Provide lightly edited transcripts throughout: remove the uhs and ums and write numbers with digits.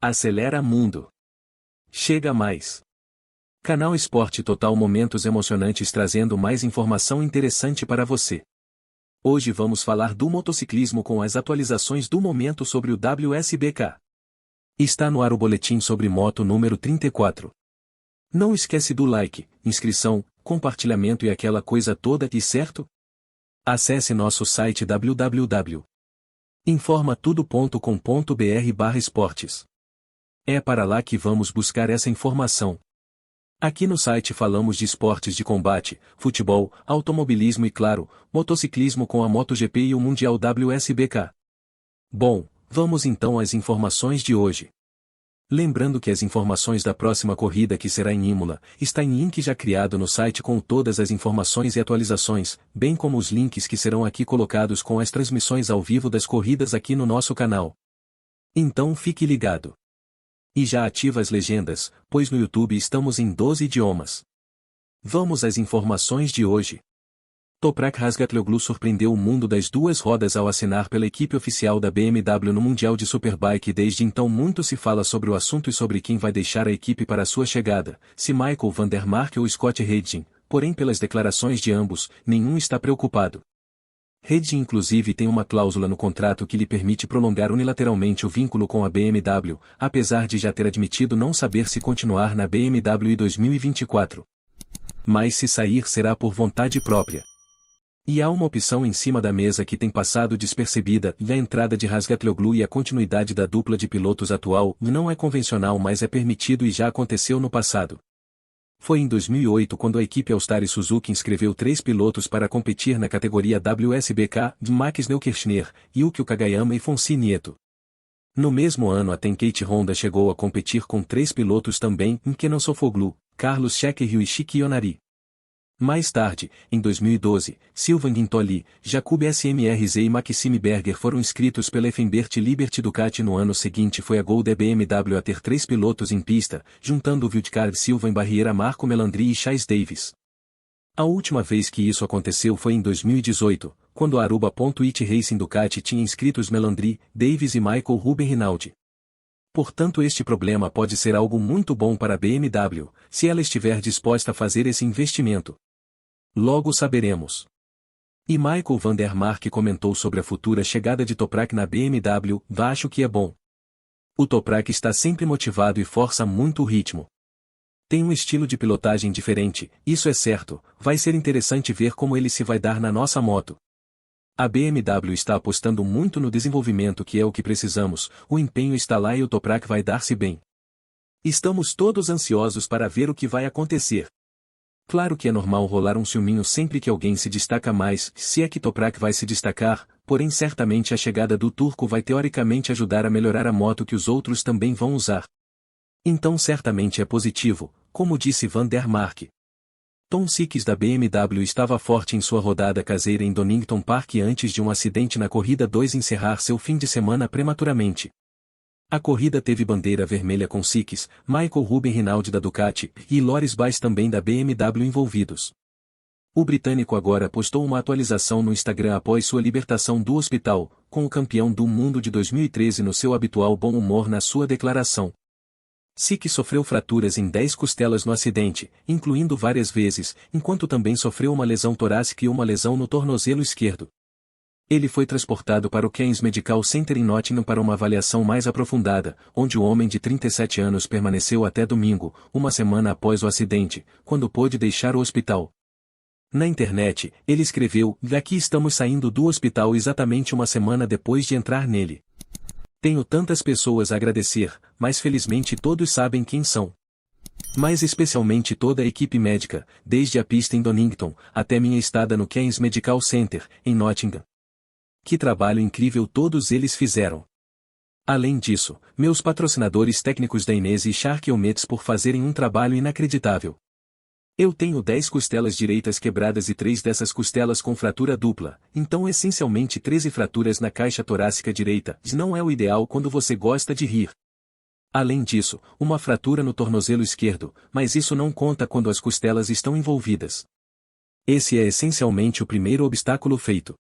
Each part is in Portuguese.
Acelera Mundo. Chega mais. Canal Esporte Total, momentos emocionantes trazendo mais informação interessante para você. Hoje vamos falar do motociclismo com as atualizações do momento sobre o WSBK. Está no ar o boletim sobre moto número 34. Não esquece do like, inscrição, compartilhamento e aquela coisa toda, e certo? Acesse nosso site www.informatudo.com.br/esportes. É para lá que vamos buscar essa informação. Aqui no site falamos de esportes de combate, futebol, automobilismo e, claro, motociclismo com a MotoGP e o Mundial WSBK. Bom, vamos então às informações de hoje. Lembrando que as informações da próxima corrida, que será em Imola, está em link já criado no site com todas as informações e atualizações, bem como os links que serão aqui colocados com as transmissões ao vivo das corridas aqui no nosso canal. Então fique ligado. E já ativa as legendas, pois no YouTube estamos em 12 idiomas. Vamos às informações de hoje. Toprak Razgatlioglu surpreendeu o mundo das duas rodas ao assinar pela equipe oficial da BMW no Mundial de Superbike. Desde então muito se fala sobre o assunto e sobre quem vai deixar a equipe para sua chegada, se Michael van der Mark ou Scott Redding, porém pelas declarações de ambos, nenhum está preocupado. Redding inclusive tem uma cláusula no contrato que lhe permite prolongar unilateralmente o vínculo com a BMW, apesar de já ter admitido não saber se continuar na BMW em 2024. Mas se sair será por vontade própria. E há uma opção em cima da mesa que tem passado despercebida, e a entrada de Razgatlioglu e a continuidade da dupla de pilotos atual não é convencional, mas é permitido e já aconteceu no passado. Foi em 2008 quando a equipe All-Star Suzuki inscreveu 3 pilotos para competir na categoria WSBK, de Max Neukirchner, Yukio Kagayama e Fonsi Nieto. No mesmo ano a Tenkate Honda chegou a competir com 3 pilotos também, Kenan Sofuoglu, Carlos Checker e Ryuichi Yonari. Mais tarde, em 2012, Sylvain Guintoli, Jakub SMRZ e Maxime Berger foram inscritos pela Effenbert Liberty Ducati. No ano seguinte foi a Gol BMW a ter 3 pilotos em pista, juntando o Wildcard Sylvain Barriera, Marco Melandri e Chase Davis. A última vez que isso aconteceu foi em 2018, quando a Aruba.it Racing Ducati tinha inscritos Melandri, Davis e Michael Ruben Rinaldi. Portanto, este problema pode ser algo muito bom para a BMW, se ela estiver disposta a fazer esse investimento. Logo saberemos. E Michael van der Mark comentou sobre a futura chegada de Toprak na BMW, acho que é bom. O Toprak está sempre motivado e força muito o ritmo. Tem um estilo de pilotagem diferente, isso é certo, vai ser interessante ver como ele se vai dar na nossa moto. A BMW está apostando muito no desenvolvimento, que é o que precisamos, o empenho está lá e o Toprak vai dar-se bem. Estamos todos ansiosos para ver o que vai acontecer. Claro que é normal rolar um ciúminho sempre que alguém se destaca mais, se é que Toprak vai se destacar, porém certamente a chegada do turco vai teoricamente ajudar a melhorar a moto que os outros também vão usar. Então certamente é positivo, como disse Van der Mark. Tom Sykes da BMW estava forte em sua rodada caseira em Donington Park antes de um acidente na corrida 2 encerrar seu fim de semana prematuramente. A corrida teve bandeira vermelha com Sykes, Michael Ruben Rinaldi da Ducati e Loris Bass também da BMW envolvidos. O britânico agora postou uma atualização no Instagram após sua libertação do hospital, com o campeão do mundo de 2013 no seu habitual bom humor na sua declaração. Sykes sofreu fraturas em 10 costelas no acidente, incluindo várias vezes, enquanto também sofreu uma lesão torácica e uma lesão no tornozelo esquerdo. Ele foi transportado para o Keynes Medical Center em Nottingham para uma avaliação mais aprofundada, onde o homem de 37 anos permaneceu até domingo, uma semana após o acidente, quando pôde deixar o hospital. Na internet, ele escreveu: "Daqui estamos saindo do hospital exatamente uma semana depois de entrar nele. Tenho tantas pessoas a agradecer, mas felizmente todos sabem quem são. Mas especialmente toda a equipe médica, desde a pista em Donington, até minha estada no Keynes Medical Center, em Nottingham. Que trabalho incrível todos eles fizeram. Além disso, meus patrocinadores técnicos da Inês e Shark Omets por fazerem um trabalho inacreditável. Eu tenho 10 costelas direitas quebradas e 3 dessas costelas com fratura dupla, então essencialmente 13 fraturas na caixa torácica direita, não é o ideal quando você gosta de rir. Além disso, uma fratura no tornozelo esquerdo, mas isso não conta quando as costelas estão envolvidas. Esse é essencialmente o primeiro obstáculo feito.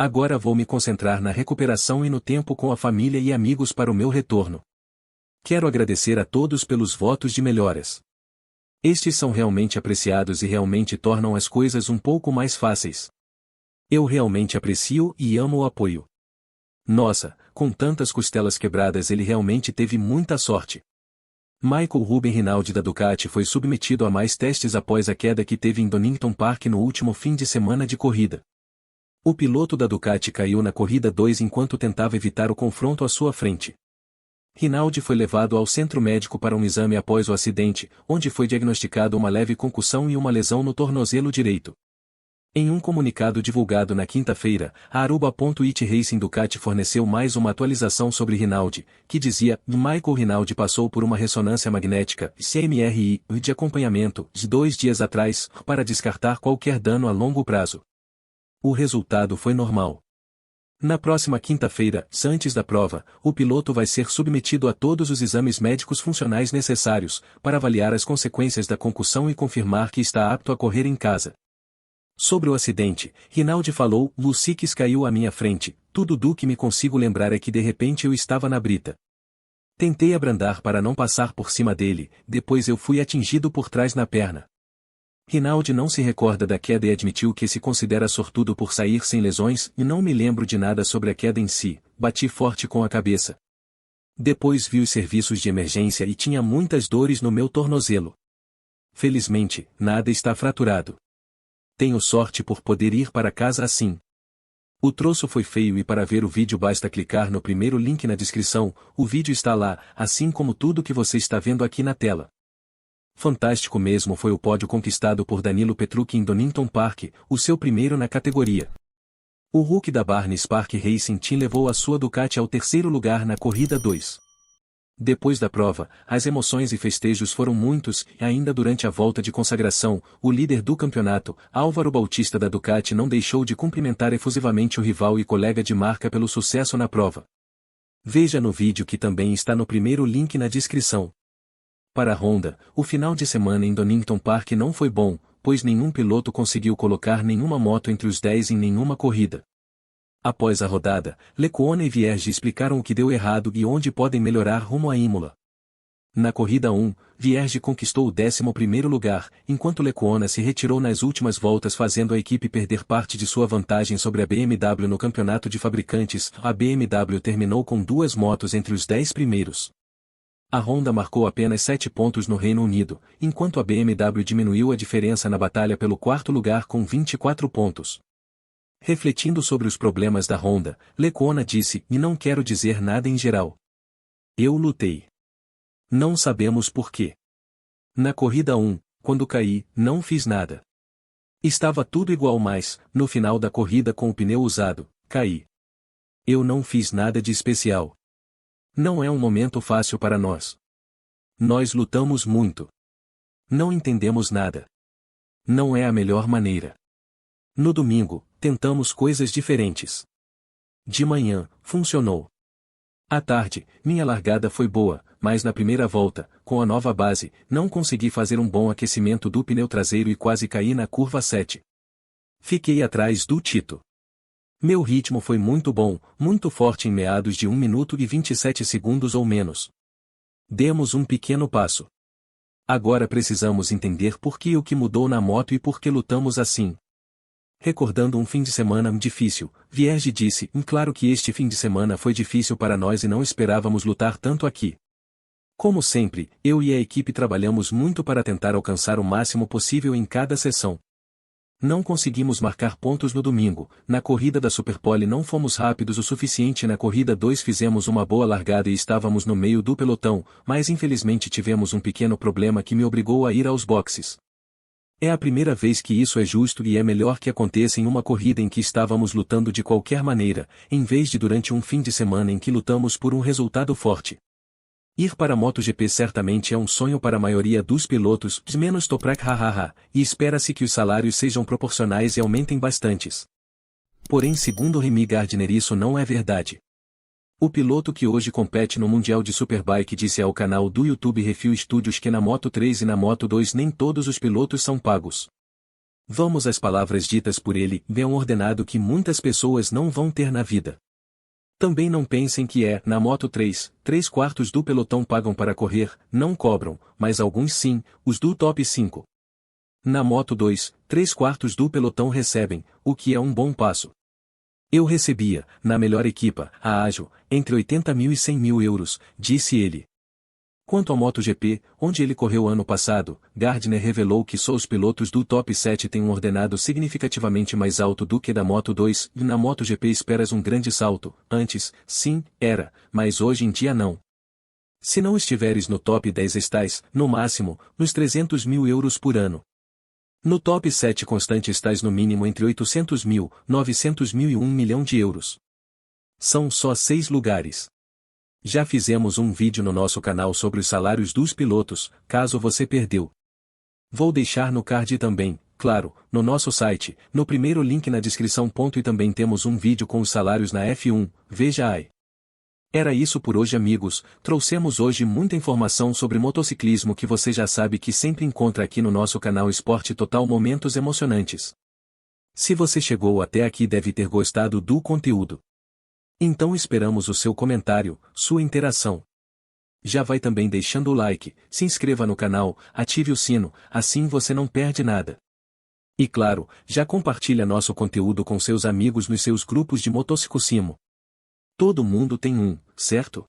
Agora vou me concentrar na recuperação e no tempo com a família e amigos para o meu retorno. Quero agradecer a todos pelos votos de melhoras. Estes são realmente apreciados e realmente tornam as coisas um pouco mais fáceis. Eu realmente aprecio e amo o apoio. Nossa, com tantas costelas quebradas ele realmente teve muita sorte. Michael Ruben Rinaldi da Ducati foi submetido a mais testes após a queda que teve em Donington Park no último fim de semana de corrida. O piloto da Ducati caiu na corrida 2 enquanto tentava evitar o confronto à sua frente. Rinaldi foi levado ao centro médico para um exame após o acidente, onde foi diagnosticado uma leve concussão e uma lesão no tornozelo direito. Em um comunicado divulgado na quinta-feira, a Aruba.it Racing Ducati forneceu mais uma atualização sobre Rinaldi, que dizia: Michael Rinaldi passou por uma ressonância magnética (CMRI) de acompanhamento de 2 dias atrás, para descartar qualquer dano a longo prazo. O resultado foi normal. Na próxima quinta-feira, antes da prova, o piloto vai ser submetido a todos os exames médicos funcionais necessários, para avaliar as consequências da concussão e confirmar que está apto a correr em casa. Sobre o acidente, Rinaldi falou: Luciques caiu à minha frente, tudo do que me consigo lembrar é que de repente eu estava na brita. Tentei abrandar para não passar por cima dele, depois eu fui atingido por trás na perna. Rinaldi não se recorda da queda e admitiu que se considera sortudo por sair sem lesões e não me lembro de nada sobre a queda em si, bati forte com a cabeça. Depois vi os serviços de emergência e tinha muitas dores no meu tornozelo. Felizmente, nada está fraturado. Tenho sorte por poder ir para casa assim. O troço foi feio e para ver o vídeo basta clicar no primeiro link na descrição, o vídeo está lá, assim como tudo que você está vendo aqui na tela. Fantástico mesmo foi o pódio conquistado por Danilo Petrucci em Donington Park, o seu primeiro na categoria. O Hulk da Barnes Park Racing Team levou a sua Ducati ao terceiro lugar na corrida 2. Depois da prova, as emoções e festejos foram muitos, e ainda durante a volta de consagração, o líder do campeonato, Álvaro Bautista da Ducati não deixou de cumprimentar efusivamente o rival e colega de marca pelo sucesso na prova. Veja no vídeo que também está no primeiro link na descrição. Para a Honda, o final de semana em Donington Park não foi bom, pois nenhum piloto conseguiu colocar nenhuma moto entre os 10 em nenhuma corrida. Após a rodada, Lecuona e Vierge explicaram o que deu errado e onde podem melhorar rumo a Imola. Na corrida 1, Vierge conquistou o 11º lugar, enquanto Lecuona se retirou nas últimas voltas fazendo a equipe perder parte de sua vantagem sobre a BMW no campeonato de fabricantes. A BMW terminou com 2 motos entre os 10 primeiros. A Honda marcou apenas 7 pontos no Reino Unido, enquanto a BMW diminuiu a diferença na batalha pelo 4º lugar com 24 pontos. Refletindo sobre os problemas da Honda, Lecuona disse: e não quero dizer nada em geral. Eu lutei. Não sabemos por quê. Na corrida 1, quando caí, não fiz nada. Estava tudo igual, mas, no final da corrida com o pneu usado, caí. Eu não fiz nada de especial. Não é um momento fácil para nós. Nós lutamos muito. Não entendemos nada. Não é a melhor maneira. No domingo, tentamos coisas diferentes. De manhã, funcionou. À tarde, minha largada foi boa, mas na primeira volta, com a nova base, não consegui fazer um bom aquecimento do pneu traseiro e quase caí na curva 7. Fiquei atrás do Tito. Meu ritmo foi muito bom, muito forte em meados de 1 minuto e 27 segundos ou menos. Demos um pequeno passo. Agora precisamos entender por que o que mudou na moto e por que lutamos assim. Recordando um fim de semana difícil, Vierge disse: claro que este fim de semana foi difícil para nós e não esperávamos lutar tanto aqui. Como sempre, eu e a equipe trabalhamos muito para tentar alcançar o máximo possível em cada sessão. Não conseguimos marcar pontos no domingo, na corrida da Superpole não fomos rápidos o suficiente e na corrida 2 fizemos uma boa largada e estávamos no meio do pelotão, mas infelizmente tivemos um pequeno problema que me obrigou a ir aos boxes. É a primeira vez que isso é justo e é melhor que aconteça em uma corrida em que estávamos lutando de qualquer maneira, em vez de durante um fim de semana em que lutamos por um resultado forte. Ir para a MotoGP certamente é um sonho para a maioria dos pilotos, menos Toprak hahaha, e espera-se que os salários sejam proporcionais e aumentem bastantes. Porém, segundo Remy Gardner, isso não é verdade. O piloto que hoje compete no Mundial de Superbike disse ao canal do YouTube Refil Studios que na Moto3 e na Moto2 nem todos os pilotos são pagos. Vamos às palavras ditas por ele: é um ordenado que muitas pessoas não vão ter na vida. Também não pensem que na Moto 3, 3/4 do pelotão pagam para correr, não cobram, mas alguns sim, os do top 5. Na Moto 2, 3/4 do pelotão recebem, o que é um bom passo. Eu recebia, na melhor equipa, a Ágil, entre 80 mil e 100 mil euros, disse ele. Quanto ao MotoGP, onde ele correu ano passado, Gardner revelou que só os pilotos do top 7 têm um ordenado significativamente mais alto do que da Moto 2, e na MotoGP esperas um grande salto. Antes, sim, era, mas hoje em dia não. Se não estiveres no top 10 estás, no máximo, nos 300 mil euros por ano. No top 7 constante estás no mínimo entre 800 mil, 900 mil e 1 milhão de euros. São só 6 lugares. Já fizemos um vídeo no nosso canal sobre os salários dos pilotos, caso você perdeu. Vou deixar no card também, claro, no nosso site, no primeiro link na descrição. E também temos um vídeo com os salários na F1, veja aí. Era isso por hoje, amigos, trouxemos hoje muita informação sobre motociclismo que você já sabe que sempre encontra aqui no nosso canal Esporte Total, momentos emocionantes. Se você chegou até aqui deve ter gostado do conteúdo. Então esperamos o seu comentário, sua interação. Já vai também deixando o like, se inscreva no canal, ative o sino, assim você não perde nada. E claro, já compartilha nosso conteúdo com seus amigos nos seus grupos de motociclismo. Todo mundo tem um, certo?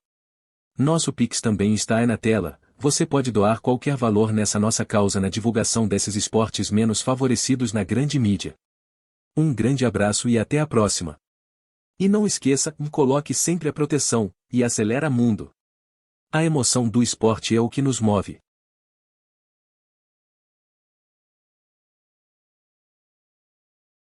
Nosso Pix também está aí na tela, você pode doar qualquer valor nessa nossa causa na divulgação desses esportes menos favorecidos na grande mídia. Um grande abraço e até a próxima. E não esqueça, coloque sempre a proteção, e acelera mundo. A emoção do esporte é o que nos move.